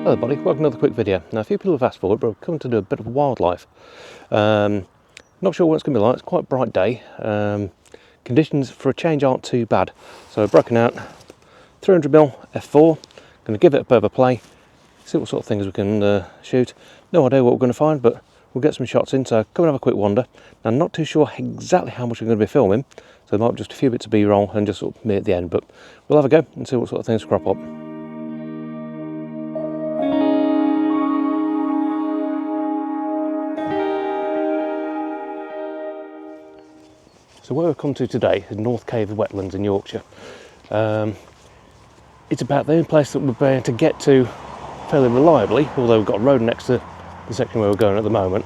Hello everybody, welcome to another quick video. Now a few people have asked for it, but I've come to do a bit of wildlife. Not sure what it's going to be like, it's quite a bright day. Conditions for a change aren't too bad. So I've broken out 300mm f4, going to give it a bit of a play, see what sort of things we can shoot. No idea what we're going to find, but we'll get some shots in, so come and have a quick wander. Now I'm not too sure exactly how much I'm going to be filming, so there might be just a few bits of B-roll and just sort of me at the end, but we'll have a go and see what sort of things crop up. So where we've come to today is North Cave Wetlands in Yorkshire. It's about the only place that we'll be able to get to fairly reliably, although we've got a road next to the section where we're going at the moment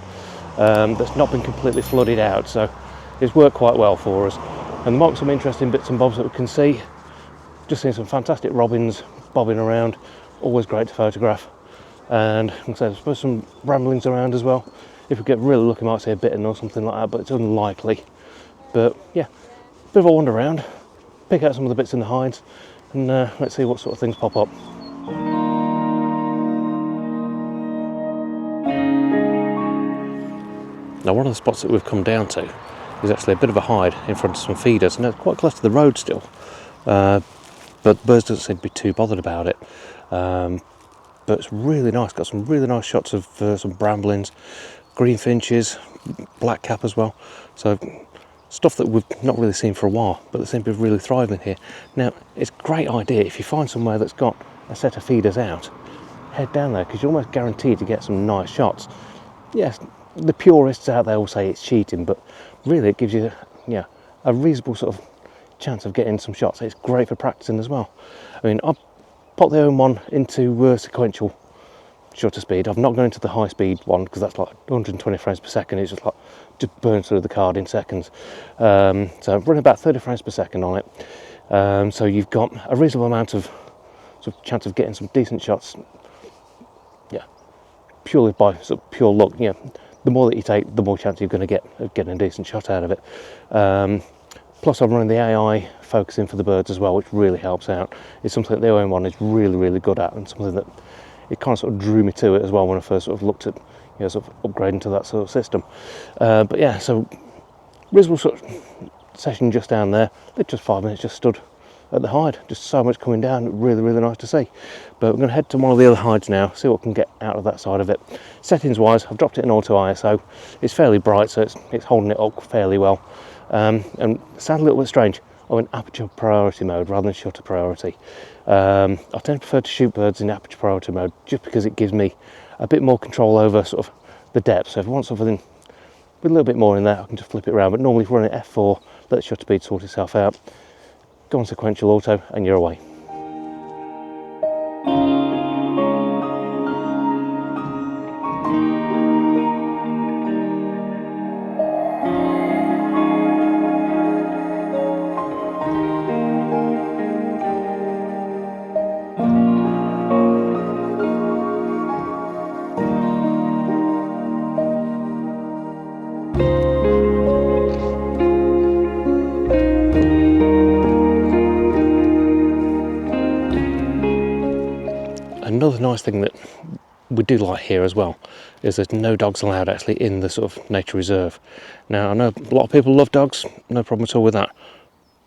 that's not been completely flooded out, so it's worked quite well for us. And there might be some interesting bits and bobs that we can see. Just seeing some fantastic robins bobbing around, always great to photograph. And like I said, I suppose some ramblings around as well. If we get really lucky, we might see a bittern or something like that, but it's unlikely. But yeah, bit of a wander around, pick out some of the bits in the hides, and let's see what sort of things pop up. Now one of the spots that we've come down to is actually a bit of a hide in front of some feeders, and it's quite close to the road still, but birds don't seem to be too bothered about it. But it's really nice, got some really nice shots of some bramblings, greenfinches, blackcap as well, so stuff that we've not really seen for a while, but they seem to be really thriving here. Now, it's a great idea if you find somewhere that's got a set of feeders out, head down there, because you're almost guaranteed to get some nice shots. Yes, the purists out there will say it's cheating, but really it gives you a reasonable sort of chance of getting some shots. It's great for practicing as well. I mean, I've popped the own one into sequential shutter speed. I've not gone into the high speed one because that's like 120 frames per second. It's just burns through the card in seconds. So I've run about 30 frames per second on it. So you've got a reasonable amount of sort of chance of getting some decent shots. Yeah, purely by sort of pure luck. Yeah, the more that you take, the more chance you're going to get of getting a decent shot out of it. Plus I'm running the AI focusing for the birds as well, which really helps out. It's something that the OM1 is really good at, and something that it kind of sort of drew me to it as well when I first sort of looked at sort of upgrading to that sort of system. But yeah, so reasonable sort of session just down there. Just 5 minutes just stood at the hide, just so much coming down, really nice to see. But we're going to head to one of the other hides now, see what we can get out of that side of it. Settings wise, I've dropped it in auto ISO. It's fairly bright, so it's holding it up fairly well. And it sounds a little bit strange, I'm in aperture priority mode rather than shutter priority. I tend to prefer to shoot birds in aperture priority mode just because it gives me a bit more control over sort of the depth. So if I want something with a little bit more in there, I can just flip it around. But normally if you run it F4, let the shutter speed sort itself out, go on sequential auto and you're away. Another nice thing that we do like here as well is there's no dogs allowed actually in the sort of nature reserve. Now I know a lot of people love dogs, no problem at all with that,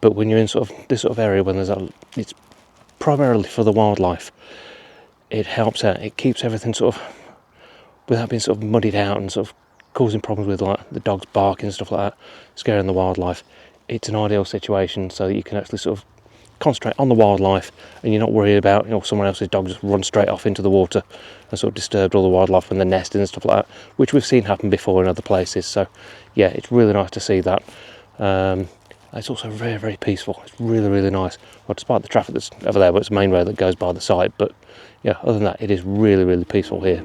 but when you're in sort of this sort of area when it's primarily for the wildlife, it helps out, it keeps everything sort of without being sort of muddied out and sort of causing problems with like the dogs barking and stuff like that, scaring the wildlife. It's an ideal situation so that you can actually sort of concentrate on the wildlife and you're not worried about someone else's dog just run straight off into the water and sort of disturbed all the wildlife when they're nesting and stuff like that, which we've seen happen before in other places. So yeah, it's really nice to see that. It's also very peaceful. It's really nice. Well, despite the traffic that's over there, but it's a main road that goes by the site, but yeah, other than that, it is really peaceful here.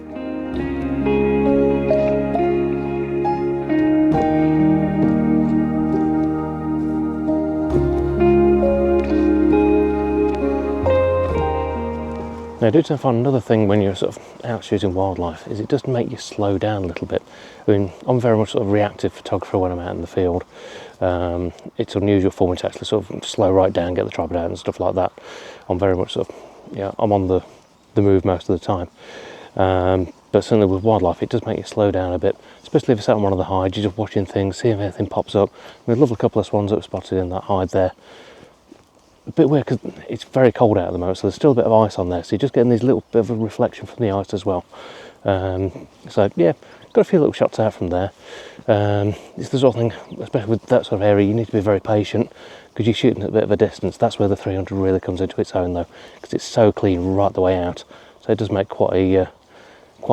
Now I do tend to find another thing when you're sort of out shooting wildlife is it does make you slow down a little bit. I mean, I'm very much sort of reactive photographer when I'm out in the field. It's unusual for me to actually sort of slow right down, get the tripod out and stuff like that. I'm very much sort of, I'm on the the move most of the time. But certainly with wildlife, it does make you slow down a bit, especially if you're sat on one of the hides, you're just watching things, see if anything pops up. We've loved a couple of swans that were spotted in that hide there. A bit weird because it's very cold out at the moment, so there's still a bit of ice on there, so you're just getting these little bit of a reflection from the ice as well. So yeah, got a few little shots out from there. It's the sort of thing, especially with that sort of area, you need to be very patient because you're shooting at a bit of a distance. That's where the 300 really comes into its own though, because it's so clean right the way out. So it does make quite a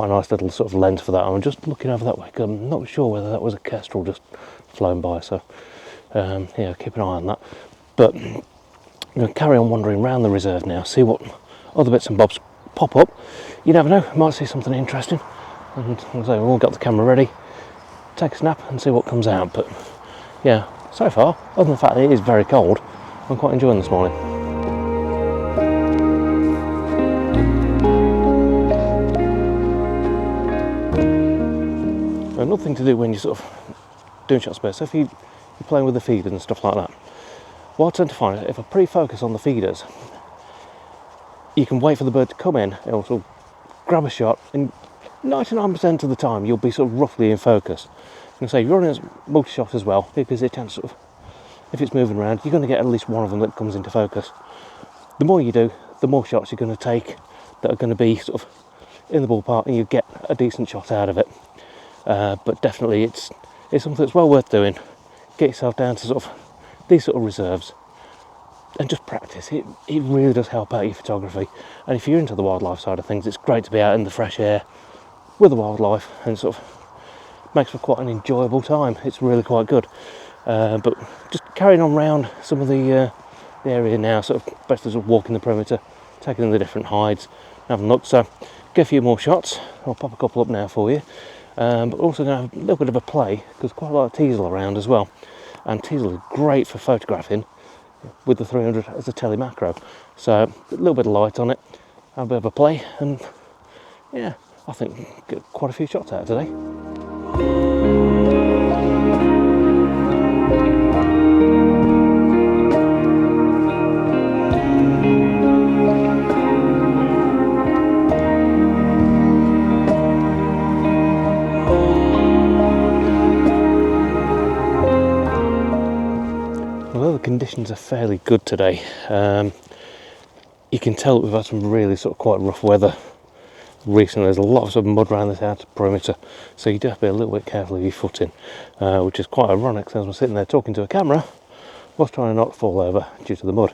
nice little sort of lens for that. I'm just looking over that way because I'm not sure whether that was a kestrel just flown by, so yeah, keep an eye on that. But I'm going to carry on wandering around the reserve now, see what other bits and bobs pop up. You never know, might see something interesting. And as I say, we've all got the camera ready, take a snap and see what comes out. But yeah, so far, other than the fact that it is very cold, I'm quite enjoying this morning. Another thing to do when you're sort of doing shot space, so if you're playing with the feeders and stuff like that, what I tend to find is if I pre-focus on the feeders, you can wait for the bird to come in, it'll sort of grab a shot, and 99% of the time you'll be sort of roughly in focus. And say if you're running a multi-shot as well, because it chance sort of, if it's moving around, you're going to get at least one of them that comes into focus. The more you do, the more shots you're going to take that are going to be sort of in the ballpark, and you get a decent shot out of it. But definitely it's something that's well worth doing. Get yourself down to sort of these sort of reserves and just practice. It really does help out your photography. And if you're into the wildlife side of things, it's great to be out in the fresh air with the wildlife, and sort of makes for quite an enjoyable time. It's really quite good. But just carrying on round some of the area now, sort of basically sort of walking the perimeter, taking in the different hides, having a look. So get a few more shots. I'll pop a couple up now for you. But also going to have a little bit of a play because quite a lot of teasel around as well, and teasel is great for photographing with the 300 as a tele macro. So a little bit of light on it, have a bit of a play, and yeah, I think get quite a few shots out today. Although the conditions are fairly good today, you can tell that we've had some really sort of quite rough weather recently. There's a lot of sort of mud around this outer perimeter, so you do have to be a little bit careful of your footing, which is quite ironic because I'm sitting there talking to a camera whilst trying not to fall over due to the mud.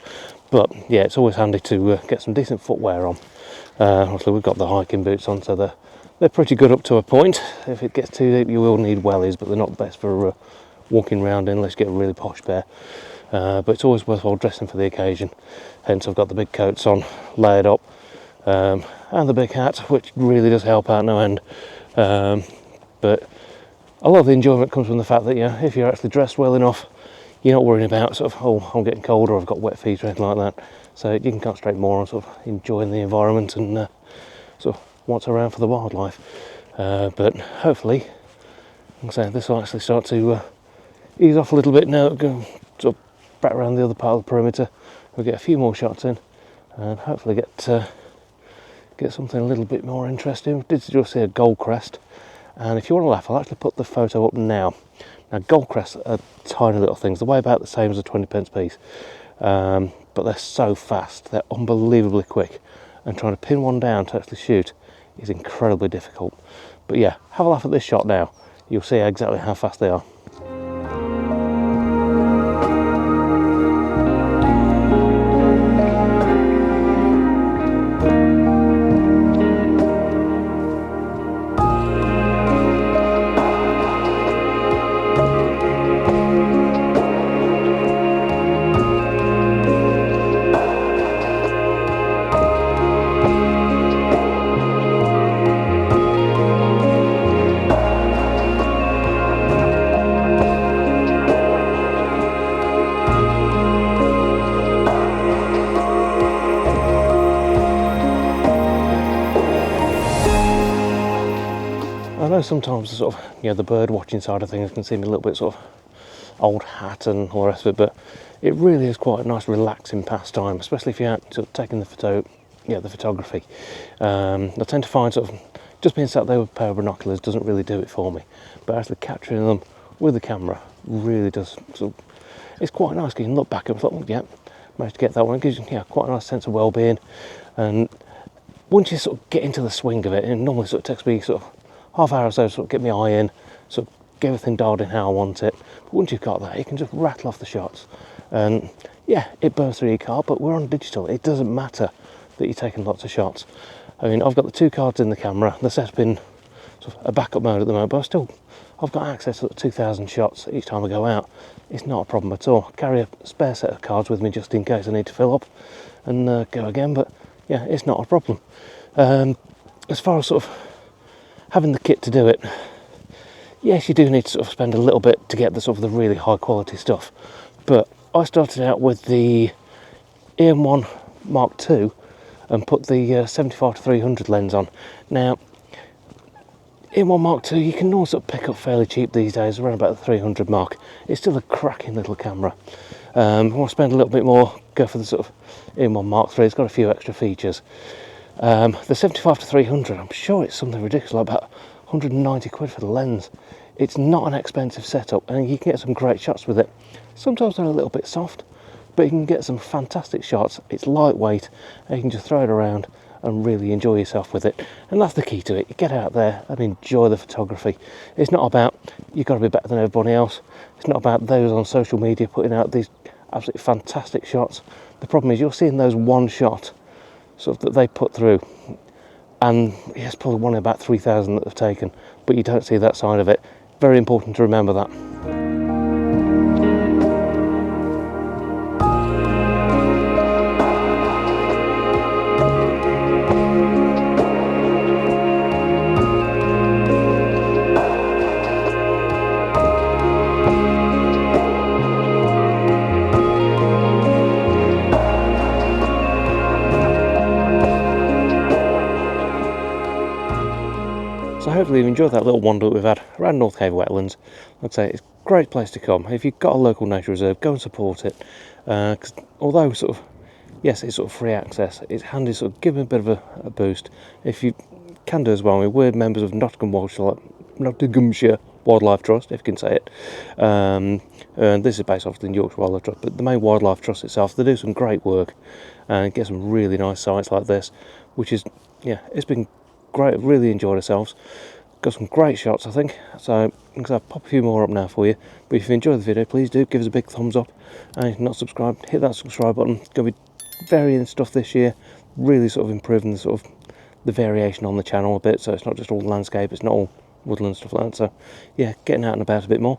But yeah, it's always handy to get some decent footwear on. Obviously we've got the hiking boots on, so they're pretty good up to a point. If it gets too deep you will need wellies, but they're not best for walking around in unless you get a really posh pair. But it's always worthwhile dressing for the occasion, hence I've got the big coats on layered up, and the big hat, which really does help out no end. But a lot of the enjoyment comes from the fact that, you know, if you're actually dressed well enough, you're not worrying about sort of, oh, I'm getting cold or I've got wet feet or anything like that. So you can concentrate more on sort of enjoying the environment and sort of what's around for the wildlife. But hopefully, like I say, this will actually start to ease off a little bit now. Go sort of back around the other part of the perimeter. We'll get a few more shots in and hopefully get something a little bit more interesting. We did just see a gold crest, and if you want to laugh, I'll actually put the photo up now. Now gold crests are tiny little things, they weigh about the same as a 20p piece, but they're so fast, they're unbelievably quick, and trying to pin one down to actually shoot is incredibly difficult. But yeah, have a laugh at this shot now, you'll see exactly how fast they are. I know sometimes the sort of, you know, the bird watching side of things can seem a little bit sort of old hat and all the rest of it, but it really is quite a nice relaxing pastime, especially if you're out sort of taking the photo yeah, the photography. I tend to find sort of just being sat there with a pair of binoculars doesn't really do it for me, but actually capturing them with the camera really does. Sort of, it's quite nice. You can look back and think, yeah, managed to get that one. It gives you, yeah, quite a nice sense of well-being. And once you sort of get into the swing of it, and it normally sort of takes me sort of half hour or so to sort of get my eye in, sort of get everything dialed in how I want it. But once you've got that, you can just rattle off the shots. And yeah, it burns through your card, but we're on digital. It doesn't matter that you're taking lots of shots. I mean, I've got the 2 cards in the camera. They're set up in sort of a backup mode at the moment, but I've got access to 2,000 shots each time I go out. It's not a problem at all. I carry a spare set of cards with me just in case I need to fill up and go again, but yeah, it's not a problem. As far as sort of having the kit to do it, yes, you do need to sort of spend a little bit to get the sort of the really high quality stuff, but I started out with the EM1 Mark II and put the 75-300 lens on. Now, EM1 Mark II you can also pick up fairly cheap these days, around about the 300 mark. It's still a cracking little camera. I want to spend a little bit more, go for the sort of EM1 Mark III. It's got a few extra features. The 75-300, I'm sure it's something ridiculous, like about 190 quid for the lens. It's not an expensive setup, and you can get some great shots with it. Sometimes they're a little bit soft, but you can get some fantastic shots. It's lightweight, and you can just throw it around and really enjoy yourself with it. And that's the key to it. You get out there and enjoy the photography. It's not about you've got to be better than everybody else. It's not about those on social media putting out these absolutely fantastic shots. The problem is you're seeing those one shot sort of that they put through, and it's probably one in about 3,000 that they've taken, but you don't see that side of it. Very important to remember that. So hopefully you've enjoyed that little wander that we've had around North Cave Wetlands. I'd say it's a great place to come. If you've got a local nature reserve, go and support it. Because although sort of, yes, it's sort of free access, it's handy to sort of give it a bit of a boost. If you can do as well, we're members of Nottinghamshire Wildlife Trust, if you can say it. And this is based off the Yorkshire Wildlife Trust, but the main Wildlife Trust itself, they do some great work and get some really nice sites like this, which is, yeah, it's been great. Really enjoyed ourselves. Got some great shots, I think. So I'm going to pop a few more up now for you. But if you enjoyed the video, please do give us a big thumbs up. And if you're not subscribed, hit that subscribe button. Going to be varying stuff this year. Really sort of improving the sort of the variation on the channel a bit. So it's not just all landscape. It's not all woodland stuff like that. So yeah, getting out and about a bit more.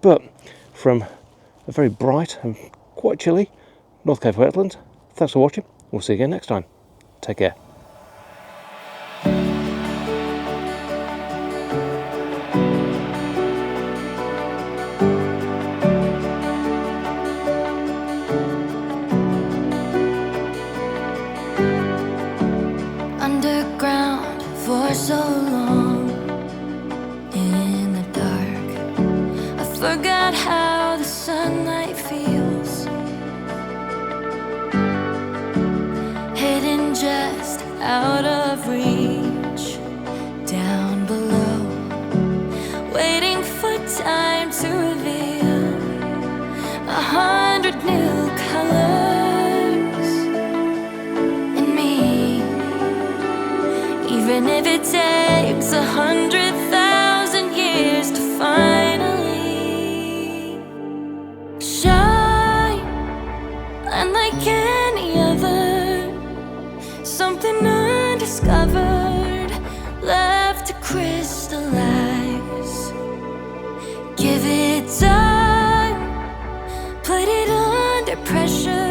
But from a very bright and quite chilly North Cave Wetlands, thanks for watching. We'll see you again next time. Take care. Underground for so long, in the dark, I forgot how the sunlight feels. Hidden just out of reach, down below, waiting for time to reveal 100 new colors in me. Even if it takes 100,000 years to finally shine, unlike any other, something undiscovered, left to crystallize. Give it time, put it under pressure.